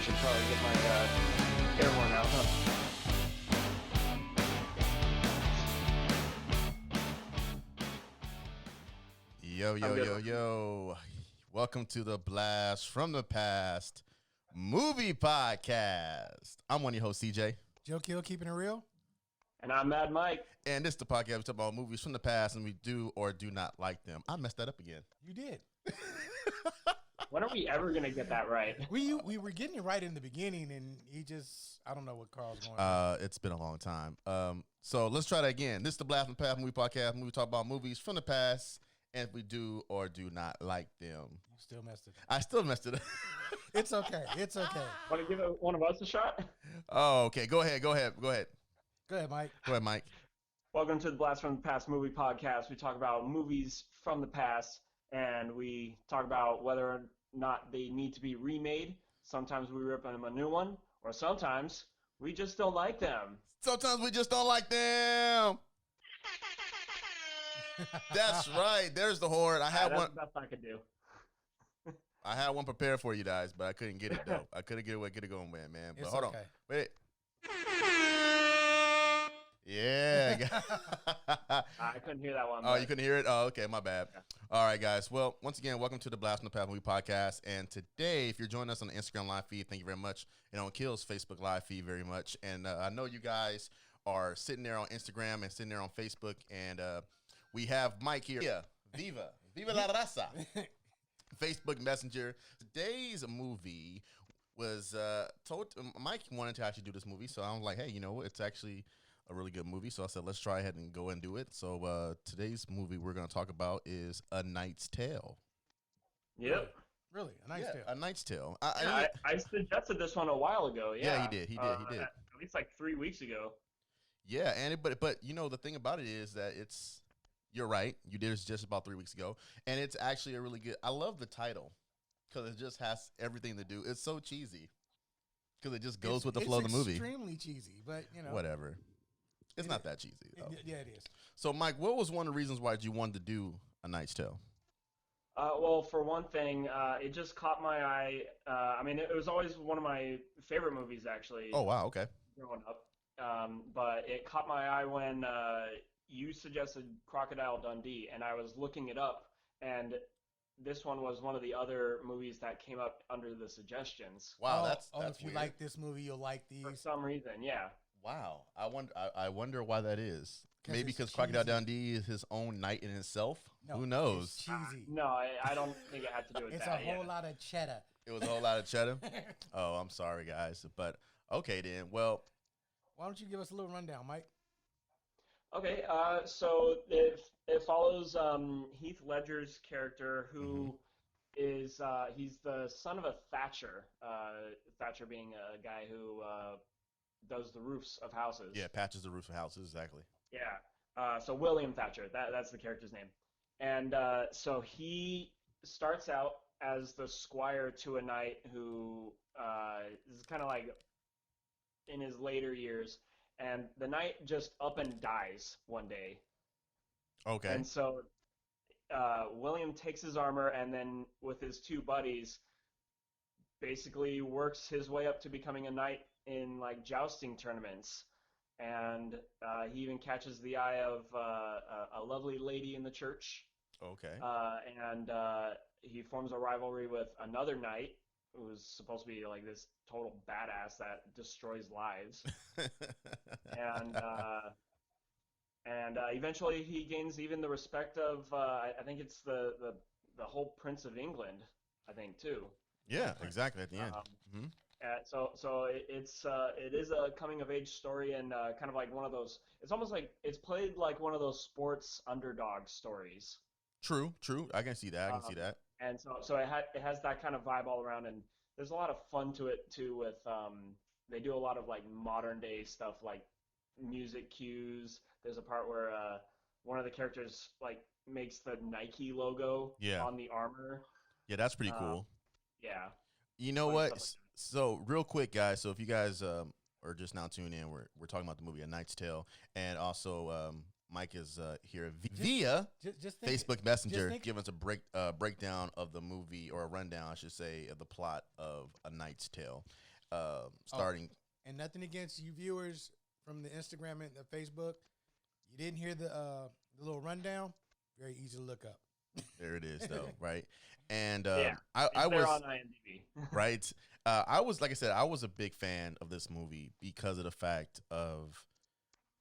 should probably get my air horn out, huh? Yo, I'm yo, good. yo, yo. Welcome to the Blast from the Past movie podcast. I'm one of your hosts, CJ. Joe Kill, keeping it real. And I'm Mad Mike. And this is the podcast we talk about movies from the past and we do or do not like them. I messed that up again. You did. When are we ever going to get that right? We were getting it right in the beginning, and he just, I don't know what Carl's going on. It's been a long time. So let's try that again. This is the Blast from the Past movie podcast. We talk about movies from the past and we do or do not like them. You still messed it up. I still messed it up. It's okay. It's okay. Want to give one of us a shot? Oh, okay. Go ahead, Mike. Go ahead, Mike. Welcome to the Blast from the Past movie podcast. We talk about movies from the past, and we talk about whether or not they need to be remade. Sometimes we rip them a new one, or sometimes we just don't like them. Sometimes we just don't like them. That's right. There's the horn. I had one. That's the best I could do. I had one prepared for you guys, but I couldn't get it though. I couldn't get it going, man. But It's hold okay. on. Wait. Yeah. I couldn't hear that one. Oh, you couldn't hear it? Oh, okay. My bad. Yeah. All right, guys. Well, once again, welcome to the Blast from the Past movie podcast. And today, if you're joining us on the Instagram live feed, thank you very much. And on Kill's Facebook live feed, very much. And I know you guys are sitting there on Instagram and sitting there on Facebook. And we have Mike here. Yeah. Viva la raza. Facebook Messenger. Today's movie was Mike wanted to actually do this movie, so I'm like, hey, you know, it's actually a really good movie. So I said, let's try ahead and go and do it. So today's movie we're going to talk about is A Knight's Tale. Yep. Really? A nice deal. A Knight's Tale. I suggested this one a while ago. Yeah, he did. He did. At least like 3 weeks ago. Yeah, and but you know the thing about it is that you're right. You did it just about 3 weeks ago, and it's actually a really good. I love the title because it just has everything to do. It's so cheesy because it just goes with the flow of the movie. It's extremely cheesy, but you know, Whatever. It's not that cheesy though. Yeah, it is. So, Mike, what was one of the reasons why you wanted to do A Knight's Tale? Well, for one thing, it just caught my eye. I mean, it was always one of my favorite movies, actually. Oh wow, okay. Growing up. But it caught my eye when you suggested Crocodile Dundee, and I was looking it up, and this one was one of the other movies that came up under the suggestions. Wow, Oh, that's if you weird. like this movie, you'll like For these. some reason, yeah. Wow, I wonder why that is. 'Cause Maybe it's because Crocodile cheesy. Dundee is his own knight in itself. No, Who knows? It's cheesy. No, I don't think it had to do with It's that. a whole lot of cheddar. It was a whole lot of cheddar. Oh, I'm sorry, guys, but okay then. Well, Why don't you give us a little rundown, Mike? Okay, so it follows Heath Ledger's character, who is he's the son of a Thatcher. Thatcher being a guy who does the roofs of houses. yeah, patches the roof of houses exactly. Yeah. So William Thatcher, that's the character's name. And so he starts out as the squire to a knight who is kind of like in his later years. And the knight just up and dies one day. Okay. And so William takes his armor and then with his two buddies basically works his way up to becoming a knight in like jousting tournaments. And he even catches the eye of a lovely lady in the church. Okay. And he forms a rivalry with another knight who's supposed to be like this total badass that destroys lives. And eventually he gains even the respect of I think it's the whole Prince of England, I think too. Yeah, exactly. At the end. So it is a coming of age story and kind of like one of those. It's almost like it's played like one of those sports underdog stories. True. I can see that. I can see that. And so it has that kind of vibe all around, and there's a lot of fun to it too. With they do a lot of like modern day stuff, like music cues. There's a part where one of the characters like makes the Nike logo on the armor. Yeah, that's pretty cool. Yeah. You know Fun what? stuff like that. So real quick, guys. So if you guys are just now tuning in, we're talking about the movie A Knight's Tale, and also Mike is here via Just think Facebook Messenger, think- giving us a breakdown of the movie, or a rundown, I should say, of the plot of A Knight's Tale. starting. And nothing against you viewers from the Instagram and the Facebook. You didn't hear the little rundown. Very easy to look up. There it is, though, right? And Yeah, I it's there was on IMDb. right. I was, like I said, I was a big fan of this movie because of the fact of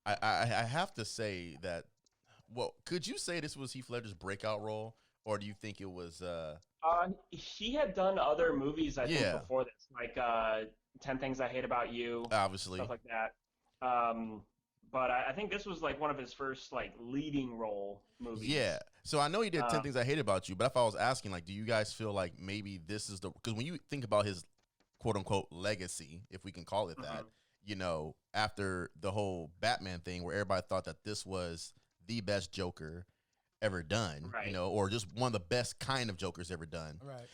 I have to say that. Well, could you say this was Heath Ledger's breakout role, or do you think it was? He had done other movies, I think, Yeah, before this, like 10 Things I Hate About You, obviously. stuff like that. But I think this was like one of his first like leading role movies. Yeah. So I know he did 10 Um, Things I Hate About You, but if I was asking, like, do you guys feel like maybe this is the, because when you think about his quote unquote legacy, if we can call it that, mhm. after the whole Batman thing where everybody thought that this was the best Joker ever done, Right. or just one of the best kind of Jokers ever done. Right.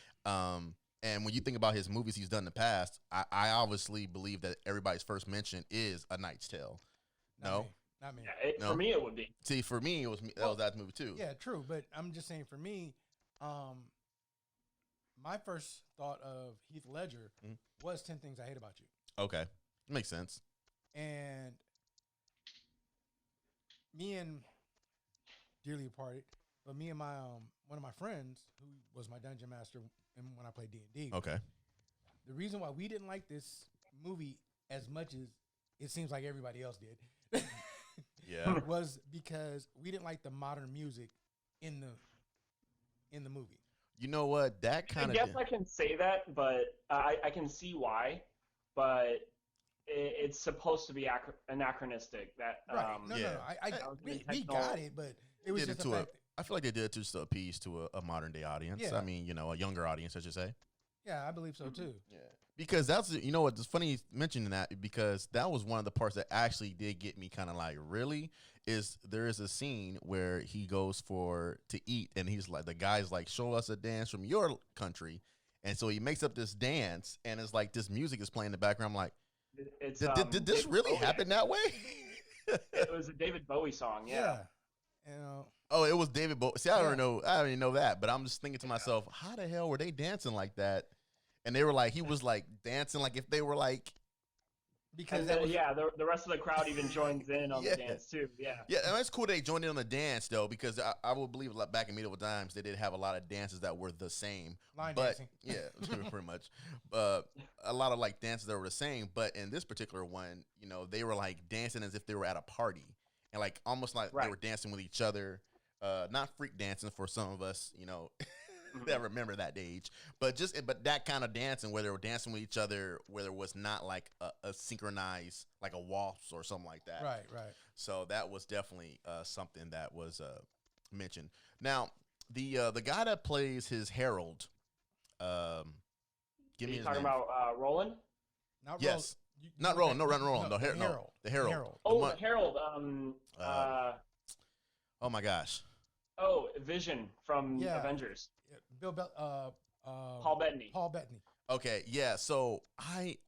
And when you think about his movies he's done in the past, I obviously believe that everybody's first mention is A Knight's Tale. No? Not me. Yeah, No. for me it would be. See, for me, it was that was that movie too. Yeah, true. But I'm just saying, for me, my first thought of Heath Ledger Mhm. was 10 Things I Hate About You. Okay. Makes sense. And me and dearly departed, but me and my one of my friends who was my dungeon master when I played D&D. Okay. The reason why we didn't like this movie as much as it seems like everybody else did Yeah. was because we didn't like the modern music in the movie. You know what? That I kind guess of I can say that, but I can see why. But it's supposed to be anachronistic. That Right. No, yeah. no. I That was we intentional. got it, but it was did just it the to fact. I feel like they did it to just appease to a modern day audience. Yeah. I mean, a younger audience, I should say. Yeah, I believe so too. Yeah. Because that's what it's funny mentioning that, because that was one of the parts that actually did get me kind of like, really, is there is a scene where he goes to eat, and he's like, the guy's like, show us a dance from your country. And so he makes up this dance, and it's like this music is playing in the background. I'm like, It's did this David really Bowie, happen that way? It was a David Bowie song. Yeah. You know, Oh, it was David Bowie. See, I Yeah. don't even know that, but I'm just thinking to myself, how the hell were they dancing like that? And they were like, he was like dancing like if they were like, because And that was the rest of the crowd even joins in on Yeah. the dance too. Yeah. yeah, and it's cool they joined in on the dance though, because I would believe like back in medieval times they did have a lot of dances that were the same. line But dancing. yeah, pretty much. A lot of like dances that were the same, but in this particular one, they were like dancing as if they were at a party, and like almost like they Right. were dancing with each other. Not freak dancing for some of us, Mhm. that remember that age, but that kind of dancing where they were dancing with each other, where there was not like a synchronized like a waltz or something like that. Right. So that was definitely something that was mentioned. Now, the guy that plays his herald, give Are me you his talking name. about Roland? Not Yes. You Not look Roland. at- No, Roland. the The Herald. Herald. The Herald. Herald. The Oh, one- the Herald. Oh my gosh. Vision from Yeah. Avengers. Yeah, Bill Bell. Paul Bettany. Paul Bettany. Okay, yeah. So I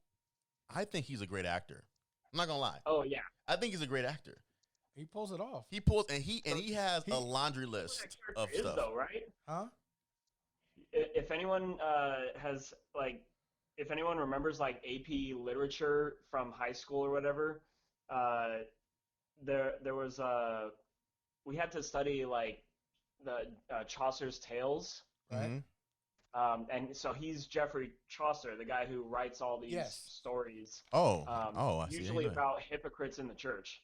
think he's a great actor. I'm not gonna lie. Oh yeah. I think he's a great actor. He pulls it off. He pulls and he has He- a laundry Who that list character of is stuff. though, right? Huh? If anyone has like, if anyone remembers like AP literature from high school or whatever, there was we had to study like the Chaucer's Tales, Right. Mhm. and so he's Geoffrey Chaucer, the guy who writes all these Yes. stories, Oh, I see. usually about hypocrites in the church.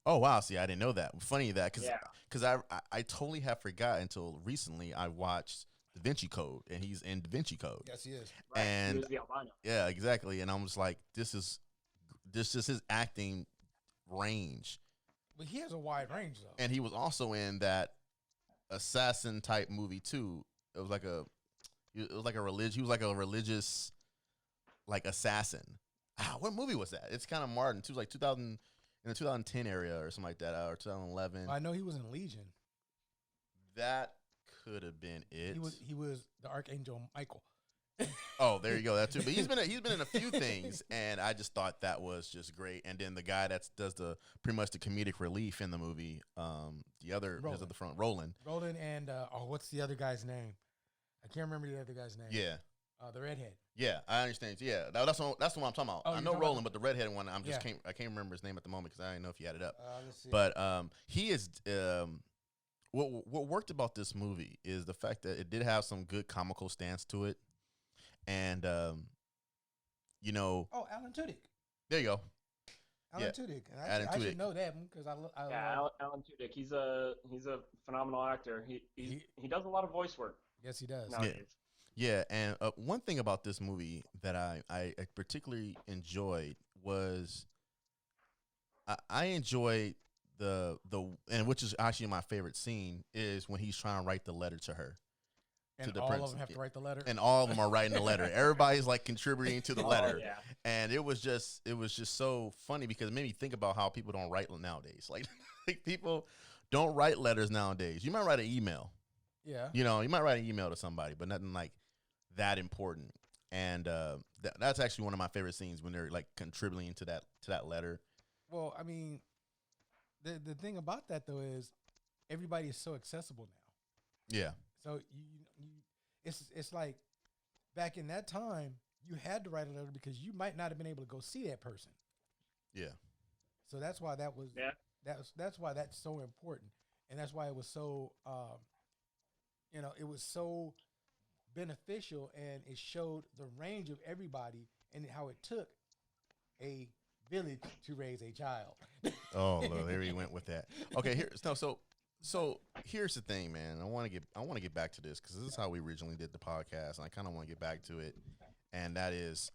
Oh wow, see, I didn't know that. Funny that Yeah. because I totally have forgot until recently. I watched Da Vinci Code, and he's in Da Vinci Code. Yes, he is. Right. And- he was the albino. Yeah, exactly. And I'm just like, this is his acting range. But he has a wide range though. And he was also in that assassin type movie too. It was like a religion. He was like a religious like assassin. What movie was that? It's kind of modern. It was like 2000 in the 2010 area or something like that, or 2011. I know he was in Legion. That could have been it. He was the Archangel Michael. Oh, there you go. That too. But he's been in a few things, and I just thought that was just great. And then the guy that does the pretty much the comedic relief in the movie, the other is at the front, Roland. Roland and what's the other guy's name? I can't remember the other guy's name. Yeah, The redhead. Yeah, I understand. Yeah, that's the one I'm talking about. Oh, I you're know talking Roland, about but the redhead one, Yeah. I can't remember his name at the moment because I didn't know if you had it up. Let's see. But he is what worked about this movie is the fact that it did have some good comical stance to it, and you know, Alan Tudyk. there you go. Alan Yeah. Tudyk. And Alan I Tudyk. should know that one because I Yeah, love. Alan Tudyk. He's a phenomenal actor. He, He does a lot of voice work yes, he does. Yeah. nowadays. Yeah, and one thing about this movie that I particularly enjoyed was I enjoyed and which is actually my favorite scene is when he's trying to write the letter to her. And the all prince. of them have to write the letter. And all of them are writing the letter. Everybody's like contributing to the Oh, letter. yeah. And it was just so funny because it made me think about how people don't write nowadays. Like people don't write letters nowadays. You might write an email. Yeah. You know, you might write an email to somebody, but nothing like that important. And that's actually one of my favorite scenes when they're like contributing to that letter. Well, I mean, the thing about that though is everybody is so accessible now. Yeah. So it's like back in that time you had to write a letter because you might not have been able to go see that person. Yeah. So that's why that was Yeah. that's why that's so important, and that's why it was so it was so beneficial, and it showed the range of everybody and how it took a village to raise a child. Oh, Lord, there he went with that. Okay, so here's the thing, man. I want to get back to this because this is how we originally did the podcast, and I kind of want to get back to it. And that is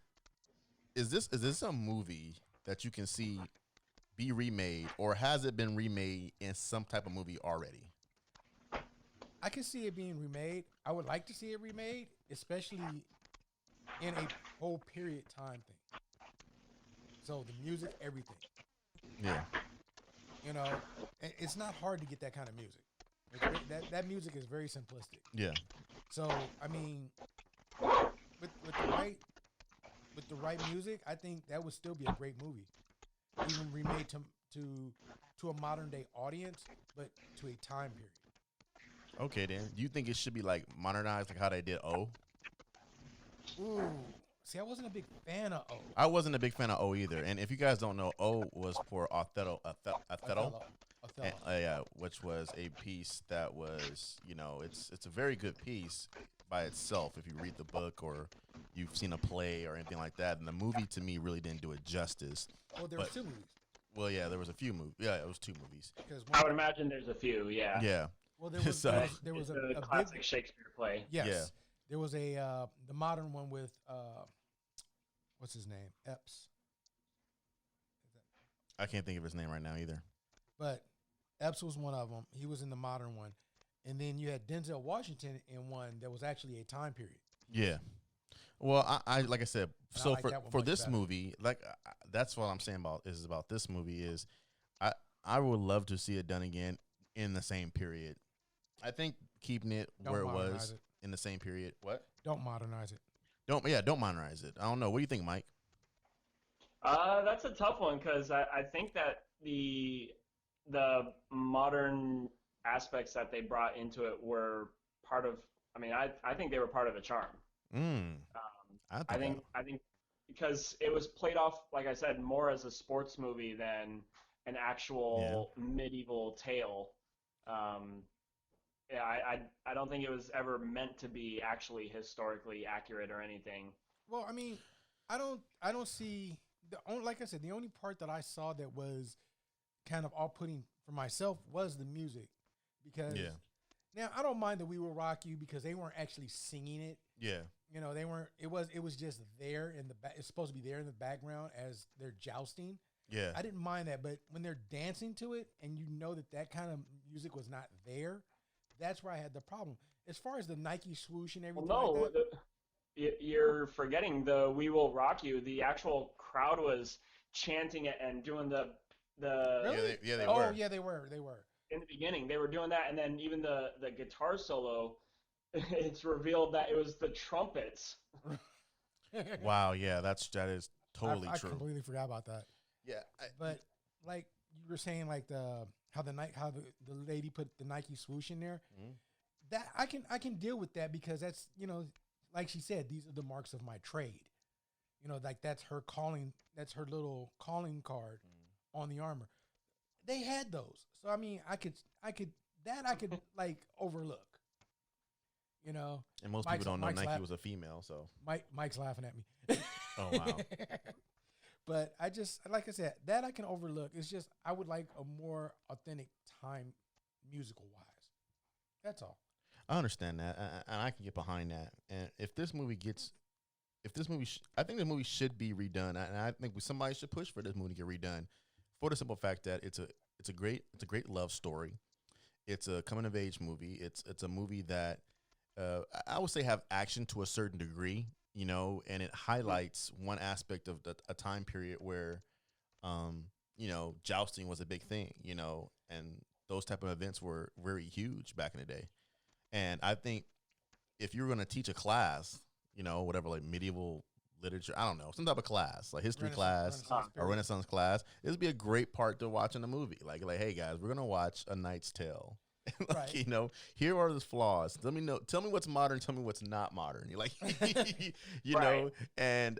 this a movie that you can see be remade, or has it been remade in some type of movie already? I can see it being remade. I would like to see it remade, especially in a whole period time thing. So the music, everything. Yeah. You know, it's not hard to get that kind of music. That music is very simplistic. Yeah. So I mean, with the right music, I think that would still be a great movie, even remade to a modern day audience, but to a time period. Okay, then. Do you think it should be like modernized, like how they did O? Ooh, see, I wasn't a big fan of O. I wasn't a big fan of O either. And if you guys don't know, O was for Othello. Othello. Yeah, which was a piece that was, it's a very good piece by itself if you read the book or you've seen a play or anything like that. And the movie to me really didn't do it justice. Well, there were two movies. Well, yeah, there was a few movies. Yeah, it was two movies. I would imagine there's a few. Yeah. Yeah. Well, there was So- there was It's a classic big, Shakespeare play. yes. Yeah. There was the modern one with what's his name? Epps. I can't think of his name right now either. But Epps was one of them. He was in the modern one. And then you had Denzel Washington in one that was actually a time period. Yeah. Well, I like I said, And I so like that one for much this better. movie, that's what I'm saying about this movie is I would love to see it done again in the same period. I think keeping it Don't where it modernize was it. in the same period. What? Don't modernize it. Don't modernize it. I don't know. What do you think, Mike? That's a tough one because I think that the modern aspects that they brought into it were part of. I mean, I think they were part of the charm. Mm. I think because it was played off, like I said, more as a sports movie than an actual medieval tale. Yeah, I don't think it was ever meant to be actually historically accurate or anything. Well, I mean, I don't see like I said, the only part that I saw that was kind of off-putting for myself was the music, because Yeah. now I don't mind that We Will Rock You because they weren't actually singing it. Yeah. They weren't. It was just there in the back. It's supposed to be there in the background as they're jousting. Yeah. I didn't mind that, but when they're dancing to it and that kind of music was not there, that's where I had the problem. As far as the Nike swoosh and everything Well, no, like that, you're forgetting the "We Will Rock You." The actual crowd was chanting it and doing the Really? Yeah, they oh were. yeah, they were. They were. in the beginning. They were doing that, and then even the guitar solo. It's revealed that it was the trumpets. Wow. Yeah. That is totally I true. completely forgot about that. Yeah. But like you were saying, like how the lady put the Nike swoosh in there. Mhm. That I can deal with that because that's like she said, these are the marks of my trade. You know, like that's her calling. That's her little calling card on the armor. They had those, so I mean, I could like overlook. You know, And most Mike's- people don't know Mike's Nike laugh- was a female, so. Mike's laughing at me. Oh, wow. But I just, like I said, that I can overlook. It's just I would like a more authentic time, musical wise. That's all. I understand that, and I can get behind that. And if this movie, I think the movie should be redone, and I think somebody should push for this movie to get redone, for the simple fact that it's a great love story. It's a coming of age movie. It's a movie that I would say have action to a certain degree, you know, and it highlights one aspect of a time period where, you know, jousting was a big thing, you know, and those type of events were very huge back in the day. And I think if you're going to teach a class, you know, whatever, like medieval literature, I don't know, some type of class, like history class or Renaissance class, this would be a great part to watch in the movie. Like, hey guys, we're going to watch A Knight's Tale. Like, Right. you know, here are the flaws. Tell me what's modern. Tell me what's not modern. You're like, you Right. know, and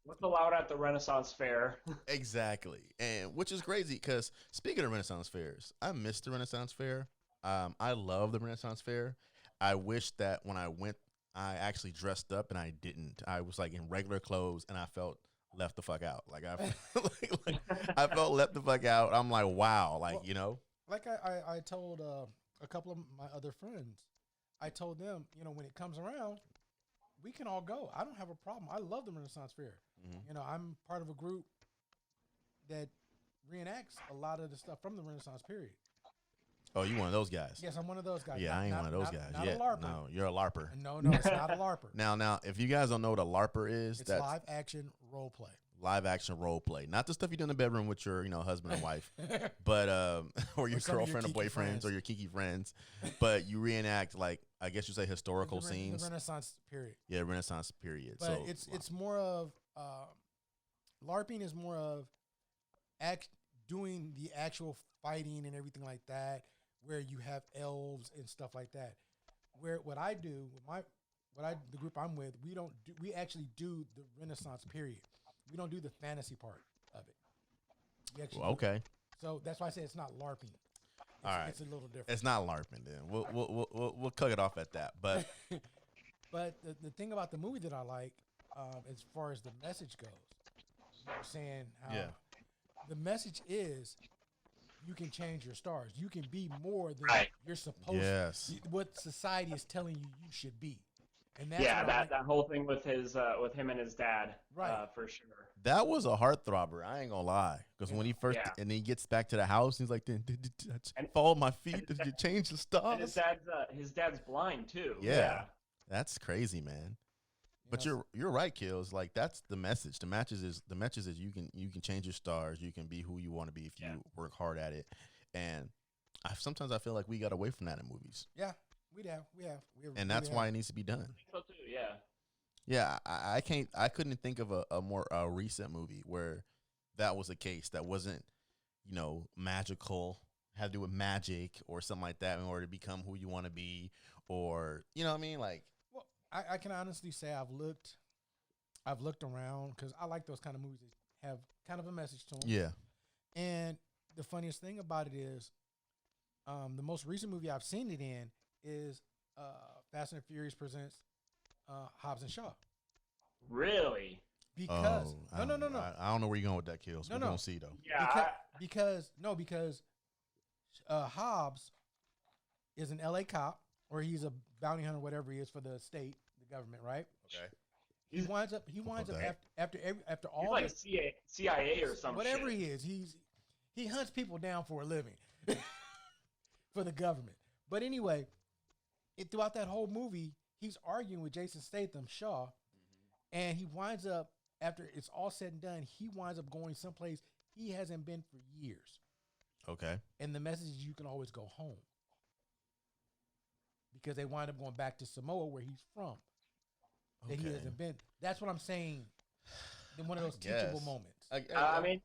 What's allowed at the Renaissance Fair? exactly, and which is crazy because speaking of Renaissance fairs, I missed the Renaissance Fair. I love the Renaissance Fair. I wish that when I went, I actually dressed up, and I didn't. I was like in regular clothes, and I felt left the fuck out. Like I felt left the fuck out. I'm like, wow, like, Well, you know. Like I told a couple of my other friends, I told them, you know, when it comes around, we can all go. I don't have a problem. I love the Renaissance Fair. Mhm. You know, I'm part of a group that reenacts a lot of the stuff from the Renaissance period. Oh, you one of those guys? Yes, I'm one of those guys. Yeah, I ain't one of those guys. Not Yeah, a LARPer. no, you're a LARPer. No, it's not a LARPer. Now, if you guys don't know what a LARPer is, It's that's live action role play. live action role play, not the stuff you do in the bedroom with your, you know, husband and wife, but or your some of your girlfriend or kiki boyfriends friends. or your kiki friends, but you reenact, like, I guess you say historical The scenes. Renaissance period. Yeah, Renaissance period. But So it's more of LARPing is more of doing the actual fighting and everything like that, where you have elves and stuff like that. Where what I do with the group I'm with, we actually do the Renaissance period. We don't do the fantasy part of it. We actually well, okay, So that's why I say it's not LARPing. all right, It's a little different. it's not LARPing. Then we'll cut it off at that. But But the thing about the movie that I like, as far as the message goes, you were saying how Yeah. the message is you can change your stars. You can be more than Right. you're supposed Yes. to. What society is telling you should be. And that's Yeah, what I like. that whole thing with him and his dad, Right. for sure. that was a heartthrobber. I ain't gonna lie, because when he first Yeah. and he gets back to the house, he's like, And- "Fall my feet. Did you change the And stars?" his dad's blind too. Yeah. That's crazy, man. But You know, you're right, Kills. Like, that's the message. The message is you can change your stars. You can be who you want to be if you Yeah. work hard at it. And sometimes I feel like we got away from that in movies, yeah, we have. and that's why it needs to be done. I think so too. Yeah. Yeah, I couldn't think of a more recent movie where that was the case. That wasn't, you know, magical, had to do with magic or something like that in order to become who you want to be, or, you know what I mean? Like, Well, I can honestly say I've looked around because I like those kind of movies that have kind of a message to them. yeah, And the funniest thing about it is, the most recent movie I've seen it in is Fast and Furious presents Hobbs and Shaw. Really? Because I don't know. I don't know where you're going with that, Kills. No, We're no. gonna see though. Yeah. because Hobbs is an LA cop, or he's a bounty hunter, whatever he is for the state, the government, right? Okay. He winds up that. after He's all like the, CIA or something. whatever he is, he hunts people down for a living for the government. But anyway, throughout that whole movie, he's arguing with Jason Statham, Shaw, and he winds up, after it's all said and done, he winds up going someplace he hasn't been for years. Okay. And the message is you can always go home, because they wind up going back to Samoa, where he's from, that he Okay. hasn't been. That's what I'm saying. In one of those guess. teachable moments. I mean,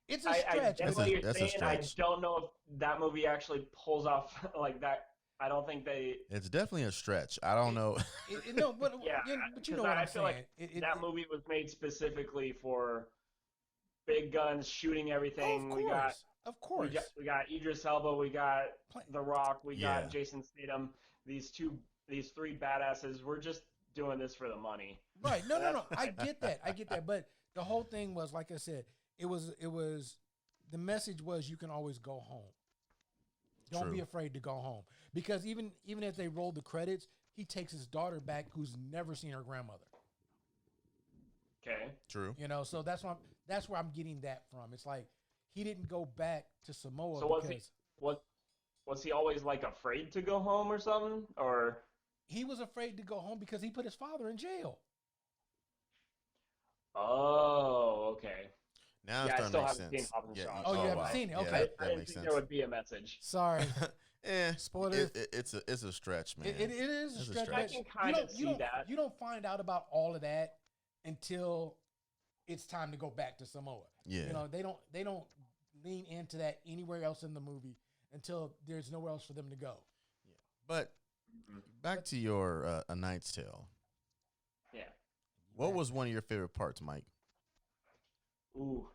It's a I stretch. get That's what a- you're that's a saying. I stretch. don't know if that movie actually pulls off like that I don't think they. It's definitely a stretch. I don't know. No, but Yeah, but you because know what I I'm feel like saying. that movie was made specifically for big guns shooting Oh, of everything. course, of course. We got Idris Elba, we got Pla- The Rock, we Yeah. got Jason Statham. These three badasses. We're just doing this for the money. Right? No, no, That's no. what I get that. I get that. But the whole thing was, like I said, it was the message was you can always go home. Don't be True. afraid to go home because even as they roll the credits, he takes his daughter back who's never seen her grandmother. Okay. True. So that's where I'm getting that from. It's like he didn't go back to Samoa So because was he always like afraid to go home or something? Or he was afraid to go home because he put his father in jail. oh, okay. Now Yeah, it's I starting to still make haven't seen sense. Hobbs and Yeah. Shaw. Oh, you haven't wow. seen it? Yeah, Okay. that I didn't makes think sense. there would be a message. Sorry. Spoiler. Spoiler. It's a stretch, man. It is a It's a stretch. stretch. But I can kind of see that. You don't find out about all of that until it's time to go back to Samoa. Yeah. You know, they don't lean into that anywhere else in the movie until there's nowhere else for them to go. But back to your A Knight's Tale. Yeah. What was one of your favorite parts, Mike? Ooh.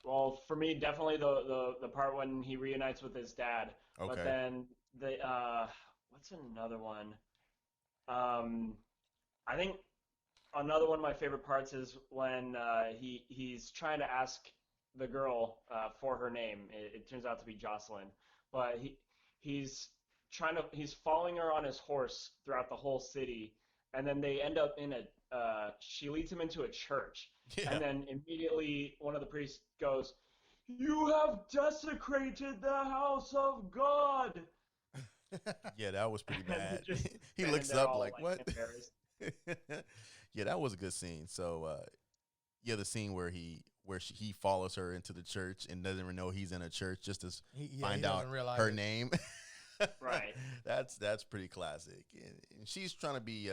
Well, for me, definitely the part when he reunites with his dad. Okay. But then what's another one? I think another one of my favorite parts is when he's trying to ask the girl for her name. It turns out to be Jocelyn, but he's he's following her on his horse throughout the whole city, and then they end up in a she leads him into a church, Yeah. and then immediately one of the priests goes, "You have desecrated the house of God." Yeah, that was pretty And bad. just He standing looks there up all, like, what? embarrassed. Yeah, that was a good scene. So, yeah, the scene where he follows her into the church and doesn't even know he's in a church just to find he out doesn't realize her it. name. Right. That's pretty classic. And she's trying to be.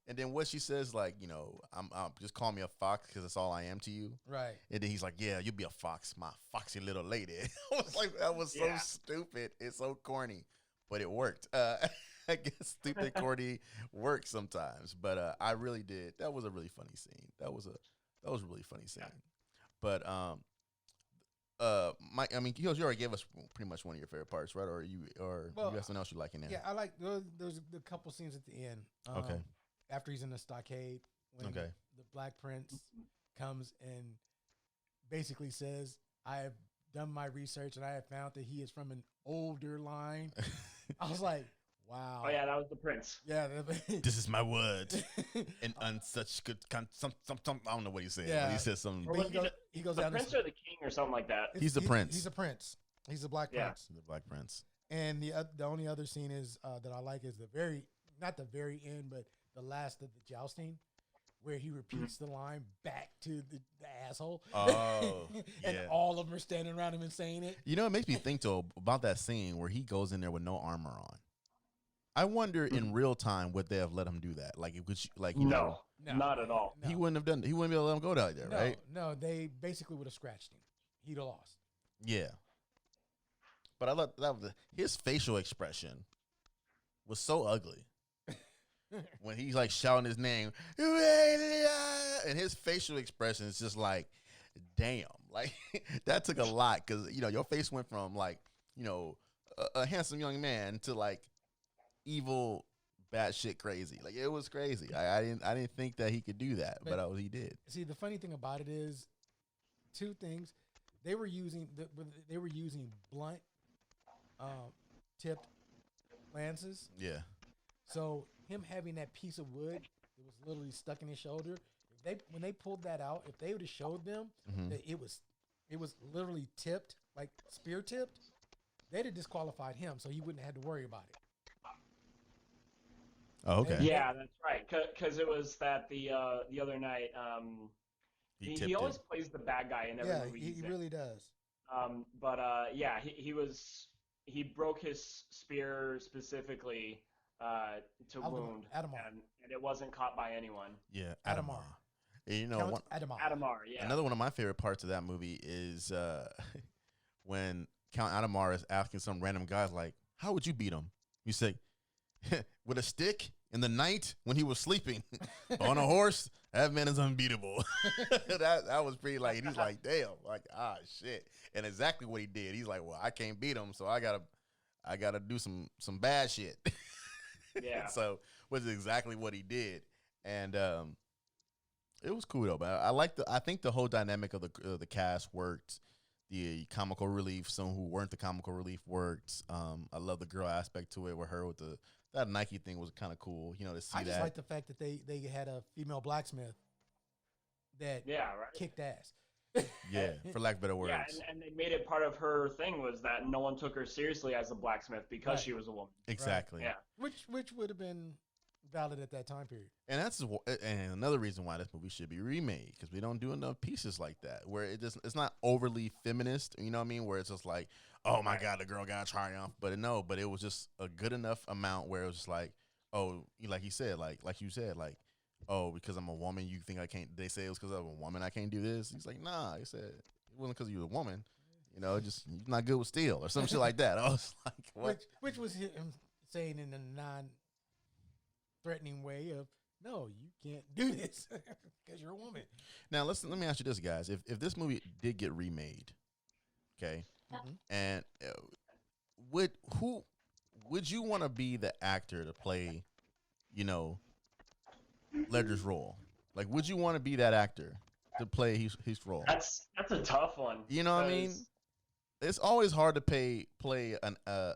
And then what she says, like, you know, I'm just call me a fox because that's all I am to you. Right. And then he's like, yeah, you'll be a fox, my foxy little lady. I was like, that was so Yeah. stupid. It's so corny, but it worked. I guess stupid corny works sometimes, but I really did. That was a really funny scene. That was a really funny scene. Yeah. But Mike, I mean, you already gave us pretty much one of your favorite parts, right? Or you have something else you like in there? Yeah, I like there's a couple scenes at the end. Okay. After he's in the stockade, when Okay. the Black Prince comes and basically says, "I have done my research and I have found that he is from an older line." I was like, "Wow." Oh yeah, that was the prince. Yeah. This is my word, and on such good some I don't know what he said. Yeah. But he said something. Or But was he goes the down. prince or the king or something like that. He's the prince. He's a prince. He's a Black Yeah. Prince. The Black Prince. And the only other scene is that I like is not the very end, but the last of the jousting, where he repeats the line back to the asshole. Oh, And yeah. all of them are standing around him and saying it. You know, it makes me think though about that scene where he goes in there with no armor on. I wonder in real time would they have let him do that? Like, it was like you know, No, not at all. No. he wouldn't have done. He wouldn't be able to let him go down there, No, right? no, they basically would have scratched him. He'd have lost. Yeah. But I thought his facial expression was so ugly when he's like shouting his name, and his facial expression is just like, damn, like that took a lot because you know your face went from like you know a handsome young man to like evil, batshit crazy. Like it was crazy. I didn't think that he could do that, but he did. See, the funny thing about it is two things. They were using blunt tipped lances. Yeah. So him having that piece of wood that was literally stuck in his shoulder, when they pulled that out, if they would have showed them that it was literally tipped, like spear tipped, they'd have disqualified him, so he wouldn't have had to worry about it. Oh, okay. Yeah, that's right. Because it was that the other night. He He always plays the bad guy in every movie. He really does. But yeah, he broke his spear specifically to wound, Adamar. and it wasn't caught by anyone. Yeah, Adamar. And you know, Count Adamar. Adamar, yeah. another one of my favorite parts of that movie is when Count Adamar is asking some random guys like, how would you beat him? You say, with a stick in the night when he was sleeping on a horse. That man is unbeatable. that was pretty like, he's like, damn, like, shit. And exactly what he did. He's like, well, I can't beat him, so I gotta do some bad shit. Yeah. So was exactly what he did. And it was cool though, but I think the whole dynamic of the cast worked. The comical relief, some who weren't the comical relief worked. I love the girl aspect to it, with her with that Nike thing was kind of cool. To see that. I just like the fact that they had a female blacksmith that kicked ass. Yeah, for lack of better words. Yeah, and they made it part of her thing was that no one took her seriously as a blacksmith because she was a woman. Exactly. Right. Yeah. Which would have been valid at that time period. And and another reason why this movie should be remade, because we don't do enough pieces like that where it's not overly feminist. You know what I mean? Where it's just like, oh my God, the girl got a triumph. But it was just a good enough amount where it was just like, oh, like you said, like you said, like, oh, because I'm a woman, you think I can't? They say it was because I'm a woman I can't do this. He's like, nah. He said it wasn't because you're a woman. Just you're not good with steel or some shit like that. I was like, what? Which was him saying in a non-threatening way of, no, you can't do this because you're a woman. Now let me ask you this, guys: if this movie did get remade, okay, and would you want to be the actor to play, Ledger's role? Like, would you want to be that actor to play his role? That's a tough one. You know what I mean? It's always hard to play an I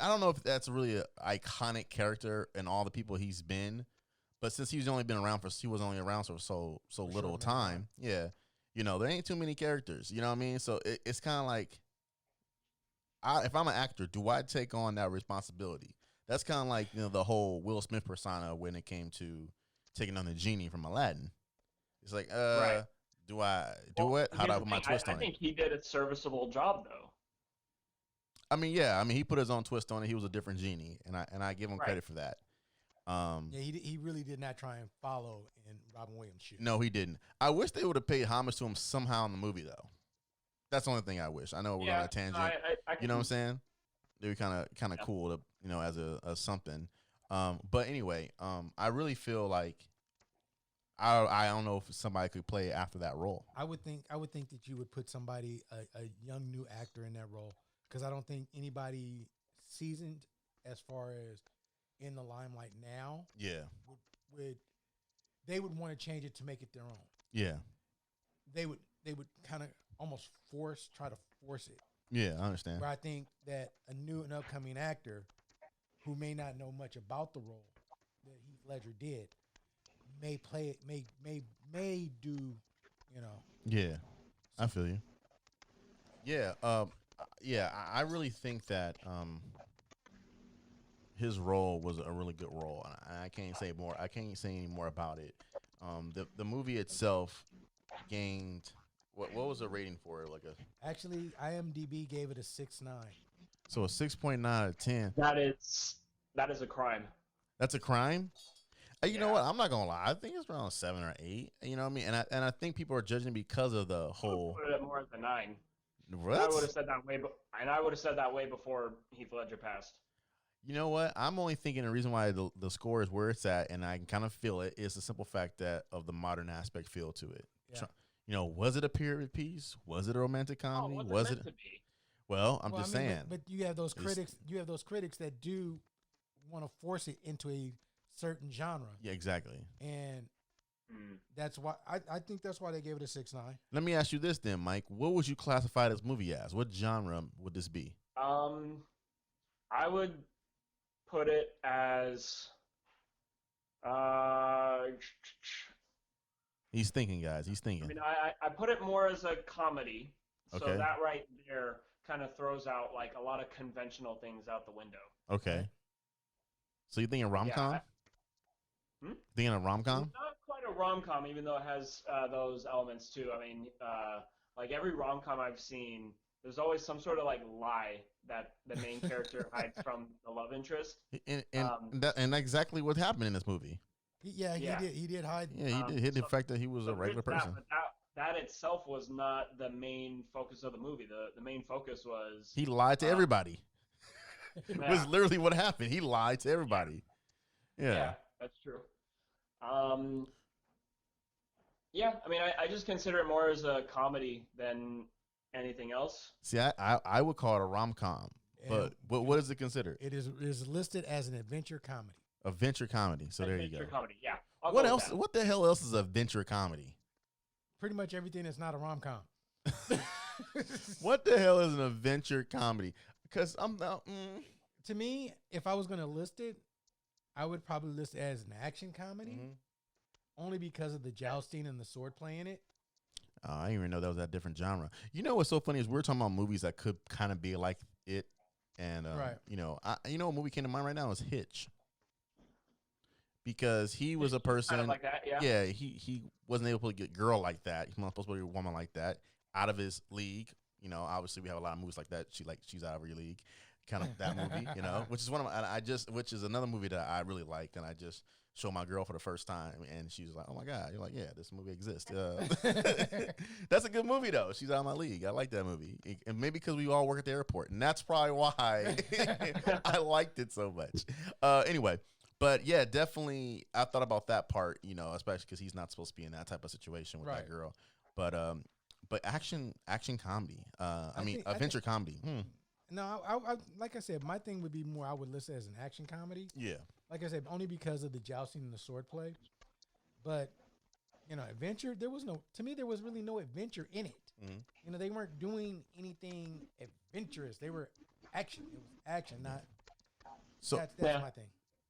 don't know if that's really an iconic character in all the people he's been, but since he was only around for so little time, yeah, there ain't too many characters. You know what I mean? So it's kind of like, if I'm an actor, do I take on that responsibility? That's kind of like the whole Will Smith persona when it came to taking on the genie from Aladdin. It's like, do I do it? How do I put my twist on it? I think he did a serviceable job though. I mean, yeah. I mean, he put his own twist on it. He was a different genie, and I give him credit for that. He really did not try and follow in Robin Williams' shoes. No, he didn't. I wish they would have paid homage to him somehow in the movie, though. That's the only thing I wish. I know we're on a tangent. You know what I'm saying? They were kind of cool to as a something. But anyway, I really feel like I don't know if somebody could play after that role. I would think that you would put somebody, a young new actor in that role, because I don't think anybody seasoned as far as in the limelight now. Yeah. They would want to change it to make it their own. Yeah. They would kind of almost try to force it. Yeah, I understand. Where I think that a new and upcoming actor who may not know much about the role that Heath Ledger did may play it, may do, Yeah, I feel you. Yeah, I really think that his role was a really good role, and I can't say more. I can't say any more about it. The movie itself gained what was the rating for it? Actually, IMDb gave it a 6.9. So a 6.9 out of 10. That is a crime. That's a crime. You know what? I'm not gonna lie. I think it's around 7 or 8. You know what I mean? And I think people are judging because of the whole. I would put it more than 9. What? I would have said that way before Heath Ledger passed. You know what? I'm only thinking the reason why the score is where it's at, and I can kind of feel it, is the simple fact that of the modern aspect feel to it. Yeah. Was it a period piece? Was it a romantic comedy? Was it meant to be? Well, I'm just saying. But you have those critics. You have those critics that do want to force it into a certain genre. Yeah, exactly. And that's why I think that's why they gave it a 6.9. Let me ask you this then, Mike. What would you classify this movie as? What genre would this be? I would put it as He's thinking, guys. He's thinking. I mean, I put it more as a comedy. So Okay. that right there kind of throws out like a lot of conventional things out the window. Okay. So you thinking rom-com? Thinking a rom-com? Not quite a rom-com, even though it has those elements too. I mean, like every rom-com I've seen, there's always some sort of like lie that the main character hides from the love interest. And that's exactly what happened in this movie. He did hide. Yeah, he did hit the fact that he was a regular person. But that itself was not the main focus of the movie. The main focus was He lied to everybody. yeah, Was literally what happened. He lied to yeah, everybody. Yeah. yeah, that's true. Um, yeah, I mean, I just consider it more as a comedy than anything else. See, I would call it a rom com, but what is it considered? It is listed as an adventure comedy. A venture comedy. So there you go. Adventure comedy, yeah. I'll What go with else? that. What the hell else is a venture comedy? Pretty much everything that's not a rom com. What the hell is an adventure comedy? Because I'm not. To me, if I was going to list it, I would probably list it as an action comedy, only because of the jousting and the sword play in it. I didn't even know that was that different genre. You know what's so funny is we're talking about movies that could kind of be like it, and Right. you know, what movie came to mind right now is Hitch, because he was a person Kind of like that, yeah. Yeah, he wasn't able to get a girl like that. He's not supposed to be a woman like that, out of his league. You know, obviously we have a lot of movies like that. She's out of her league, kind of that movie. You know, which is one of my, which is another movie that I really liked, and I just showed my girl for the first time, and she was like, "Oh my god!" You're like, "Yeah, this movie exists." That's a good movie though. She's out of my league. I like that movie, and maybe because we all work at the airport, and that's probably why I liked it so much. Anyway. But yeah, definitely, I thought about that part, you know, especially because he's not supposed to be in that type of situation with that girl. But action comedy. I mean, adventure comedy. No, I like I said, my thing would be more. I would list it as an action comedy. Yeah. Like I said, only because of the jousting and the sword play. But you know, adventure. There was really no adventure in it. You know, they weren't doing anything adventurous. They were action. It was action, not. So that's my thing.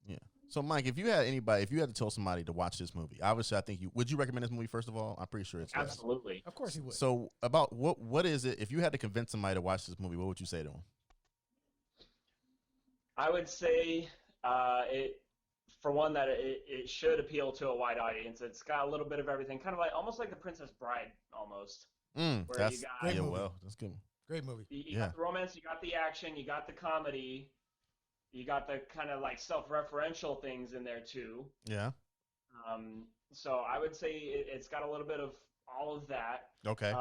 Yeah. So, Mike, if you had to tell somebody to watch this movie, obviously, I think would you recommend this movie first of all? I'm pretty sure it's yes. Absolutely. Of course, he would. So, about what is it? If you had to convince somebody to watch this movie, what would you say to them? I would say it for one that it should appeal to a wide audience. It's got a little bit of everything, kind of like almost like The Princess Bride, almost. That's you got, great movie. well, that's good. Great movie. You got the romance, you got the action, you got the comedy. You got the kind of like self-referential things in there too. Yeah. So I would say it's got a little bit of all of that. Okay.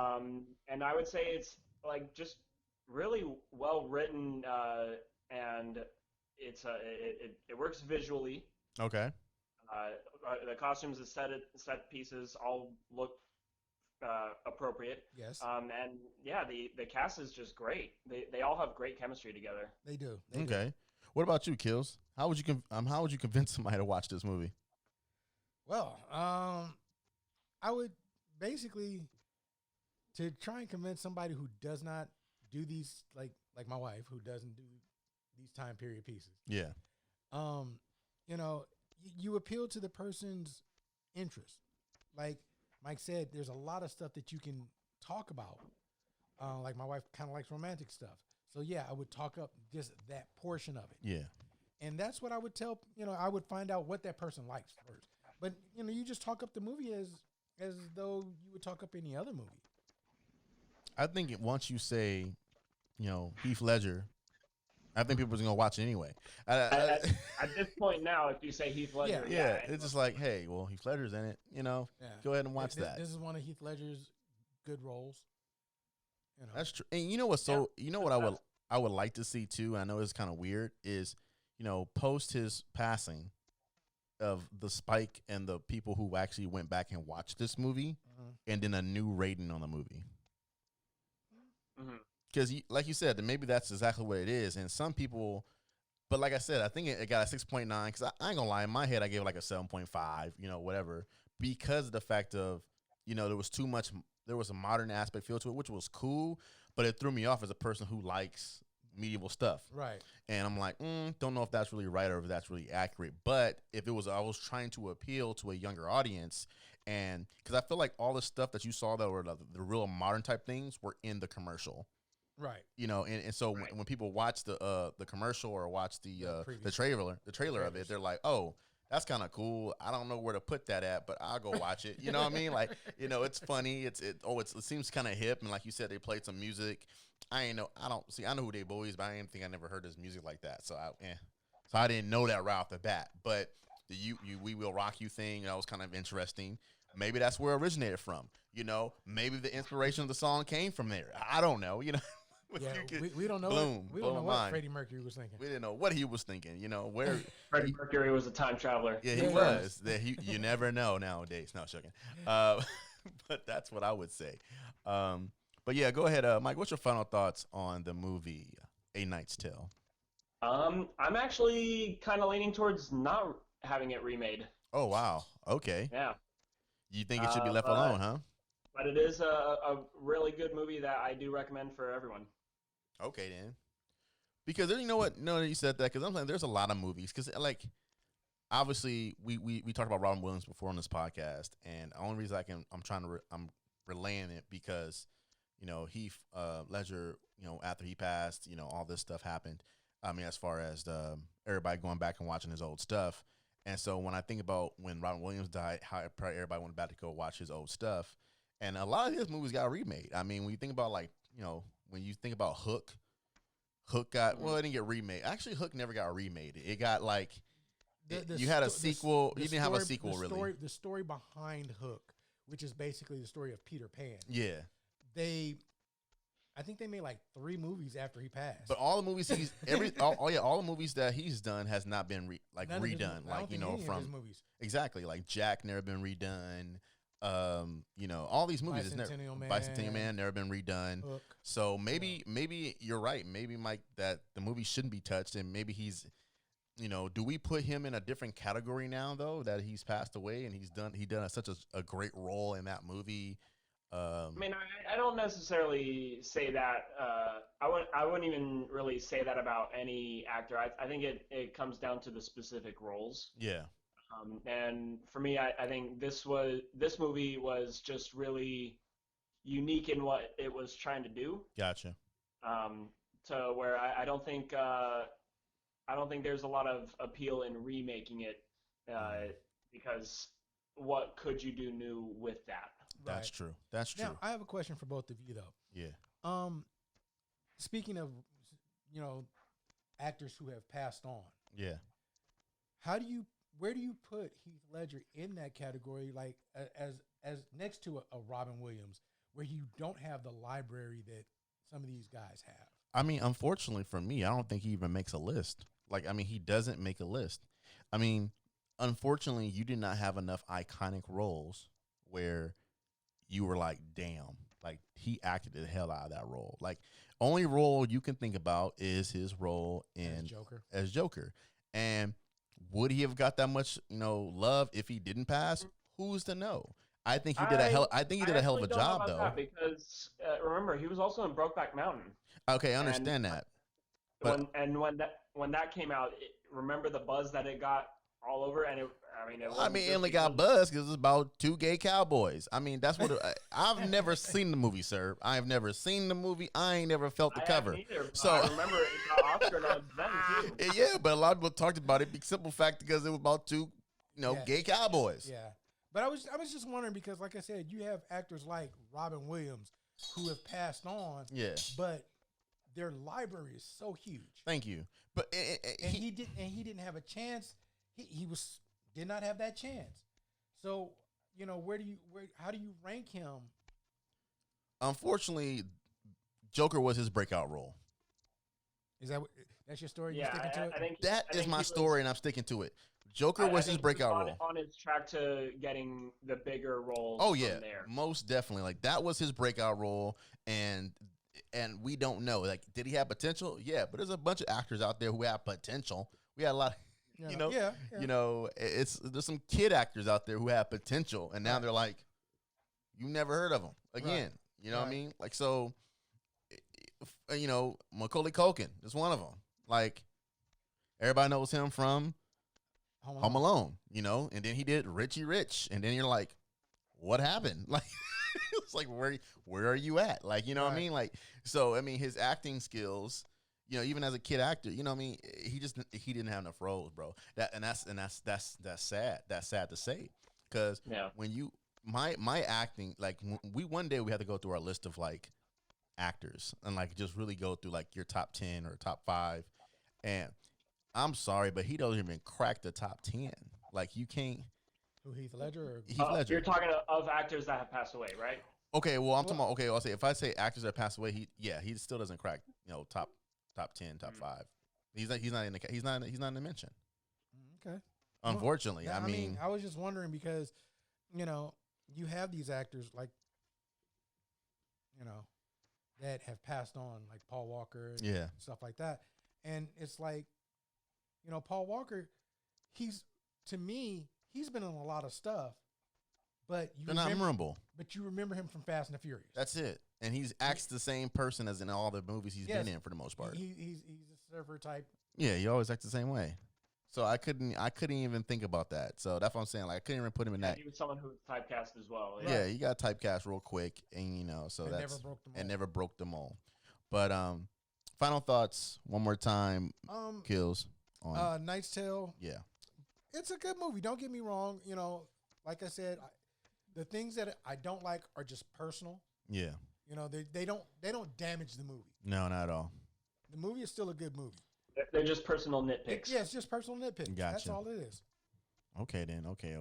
And I would say it's like just really well written, and it works visually. Okay. The costumes and set pieces all look appropriate. Yes. And yeah, the cast is just great. They all have great chemistry together. They do. Okay. What about you, Kills? How would you convince somebody to watch this movie? Well, I would basically to try and convince somebody who does not do these like my wife who doesn't do these time period pieces. Yeah. You know, you appeal to the person's interest. Like Mike said, there's a lot of stuff that you can talk about. Like my wife kind of likes romantic stuff. So yeah, I would talk up just that portion of it. Yeah. And that's what I would tell, you know, I would find out what that person likes first. But, you know, you just talk up the movie as though you would talk up any other movie. I think once you say, you know, Heath Ledger, I think people are going to watch it anyway. At this point now, if you say Heath Ledger, yeah, it's just like, hey, well, Heath Ledger's in it, you know, go ahead and watch that. This is one of Heath Ledger's good roles. You know. That's true. And you know what? I would like to see too. I know it's kind of weird. Is you know post his passing of the Spike and the people who actually went back and watched this movie, and then a new rating on the movie. Because like you said, maybe that's exactly what it is. And some people, but like I said, I think it got a 6.9. Because I ain't gonna lie, in my head I gave it like a 7.5. You know, whatever. Because of the fact of you know there was too much. There was a modern aspect feel to it, which was cool, but it threw me off as a person who likes medieval stuff. Right. And I'm like, don't know if that's really right or if that's really accurate. But if it was, I was trying to appeal to a younger audience. And because I feel like all the stuff that you saw that were the real modern type things were in the commercial. Right. You know, and so when people watch the commercial or watch the trailer of it, they're like, oh, that's kind of cool. I don't know where to put that at, but I'll go watch it. You know what I mean? Like, you know, it's funny. It seems kind of hip. And like you said, they played some music. I know who they boys, but I didn't think I never heard this music like that. So I didn't know that right off the bat. But the you we will rock you thing, that was kind of interesting. Maybe that's where it originated from. Maybe the inspiration of the song came from there. I don't know. Yeah, You could we don't know. We blow don't know my what mind. Freddie Mercury was thinking. We didn't know what he was thinking. Where Freddie Mercury was a time traveler. yeah, he Yeah, was. That you never know nowadays. No, joking. Uh, but that's what I would say. But yeah, go ahead, Mike. What's your final thoughts on the movie A Knight's Tale? I'm actually kind of leaning towards not having it remade. Oh wow. Okay. Yeah. You think it should be Uh, left but alone, huh? but it is a really good movie that I do recommend for everyone. Okay then. Because you know what? No, you said that because I'm saying there's a lot of movies. Because like obviously we talked about Robin Williams before on this podcast, and the only reason I'm relaying it because Heath Ledger, after he passed, all this stuff happened. I mean, as far as everybody going back and watching his old stuff, and so when I think about when Robin Williams died, how probably everybody went back to go watch his old stuff, and a lot of his movies got remade. I mean, when you think about when you think about Hook. Hook got Mhm. it didn't get remade. Actually, Hook never got remade. It got like The you had a sto- the s- sequel. the You didn't have a story- sequel the really. story behind Hook, which is basically the story of Peter Pan. Yeah, I think they made like 3 movies after he passed. but all the movies all the movies that he's done has not been None of his- redone. I don't think any of his From movies. exactly like Jack never been redone. All these movies is never Bicentennial Man. Bicentennial Man never been redone. Hook. So maybe you're right. Maybe Mike that the movie shouldn't be touched, and maybe he's do we put him in a different category now though that he's passed away and he done such a great role in that movie? I mean, I don't necessarily say that. I wouldn't even really say that about any actor. I think it comes down to the specific roles. Yeah, And for me, I think this movie was just really unique in what it was trying to do. gotcha. To where I don't think there's a lot of appeal in remaking it, because what could you do new with that? That's Right. true. That's true. Now, I have a question for both of you though. Yeah. Speaking of, actors who have passed on, Yeah. where do you put Heath Ledger in that category? Like as next to a Robin Williams, where you don't have the library that some of these guys have. I mean, unfortunately for me, I don't think he even makes a list. Like, I mean, he doesn't make a list. I mean, unfortunately, you did not have enough iconic roles where you were like, damn, like he acted the hell out of that role. Like, only role you can think about is his role in As Joker. And would he have got that much, love if he didn't pass? Who's to know? I think he did a hell. I think he did a hell of a actually don't know job, about though. that because remember, he was also in Brokeback Mountain. Okay, I understand that. But When that came out, remember the buzz that it got all over, and it wasn't it just only got because- buzz because it's about 2 gay cowboys. I mean, that's what I've never seen the movie, sir. I've never seen the movie. I ain't never felt the I cover. haven't either, but So I remember it got Oscar nods then too. yeah, but a lot of people talked about it. Simple fact because it was about 2, Yeah. gay cowboys. Yeah. But I was just wondering because, like I said, you have actors like Robin Williams who have passed on. Yeah. But their library is so huge. Thank you. But He didn't have a chance. He did not have that chance. So how do you rank him? Unfortunately, Joker was his breakout role. That's your story? Yeah, You sticking to it? I think That I is think my he was- story, and I'm sticking to it. Joker I was think his he breakout on, role. on his track to getting the bigger roles. Oh from yeah, there. most definitely. Like that was his breakout role, and we don't know. Like, did he have potential? Yeah, but there's a bunch of actors out there who have potential. We had a lot. Yeah. There's some kid actors out there who have potential, and now Right. they're like, you never heard of them again. You know what I Right. mean? Like so, Macaulay Culkin is one of them. Like everybody knows him from Home Alone, and then he did Richie Rich, and then you're like, what happened? Like, it's like, where are you at? Like, you know what I Right. mean? Like, so, I mean, his acting skills, even as a kid actor, you know what I mean? He didn't have enough roles, bro. That's sad. That's sad to say. Cause Yeah. when my acting, like one day we had to go through our list of like actors and like just really go through like your top 10 or top 5. And I'm sorry, but he doesn't even crack the top 10. Like you can't. Who, Heath Ledger? Or... Heath Ledger. You're talking of actors that have passed away, right? Okay, well I'm talking about. Okay, I'll say if I say actors that passed away, he still doesn't crack top 10, top 5. He's not in the mention. Okay. Unfortunately, Well, I mean, I was just wondering because, you have these actors like, that have passed on, like Paul Walker, and stuff like that, and it's like, Paul Walker, to me, he's been in a lot of stuff, but they're not memorable. But you remember him from Fast and the Furious. That's it, and he's acts the same person as in all the movies he's been in for the most part. He's a surfer type. Yeah, he always acts the same way. So I couldn't even think about that. So that's what I'm saying. Like I couldn't even put him in that. He was someone who typecast as well. Yeah, he got typecast real quick, and so and that's never broke them all. But final thoughts one more time. Kills on Knight's Tale. Yeah, it's a good movie. Don't get me wrong. Like I said, the things that I don't like are just personal. Yeah. They don't damage the movie. No, not at all. The movie is still a good movie. They're just personal nitpicks. Yeah, it's just personal nitpicks. Gotcha. That's all it is. Okay, then. Okay.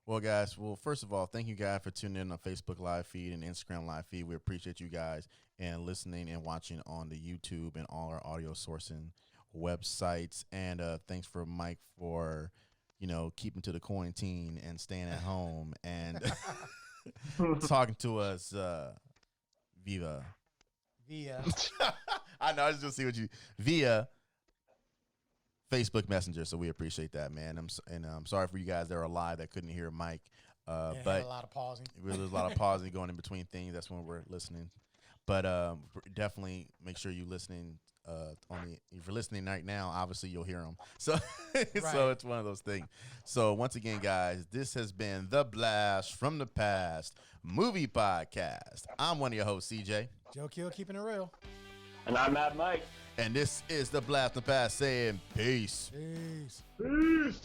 Well, guys, first of all, thank you guys for tuning in on Facebook live feed and Instagram live feed. We appreciate you guys and listening and watching on the YouTube and all our audio sourcing websites. And thanks for Mike for, keeping to the quarantine and staying at home and talking to us via. I know. I was just see via Facebook Messenger, so we appreciate that, man. I'm sorry for you guys that are live that couldn't hear Mike, but a lot of pausing. There's a lot of pausing going in between things. That's when we're listening. But definitely make sure you're listening. If you're listening right now, obviously you'll hear them. So, so it's one of those things. So once again, guys, this has been the Blast from the Past movie podcast. I'm one of your hosts, CJ. Joe Kill, keeping it real. And I'm Mad Mike. And this is the Blast from the Past saying peace. Peace. Peace.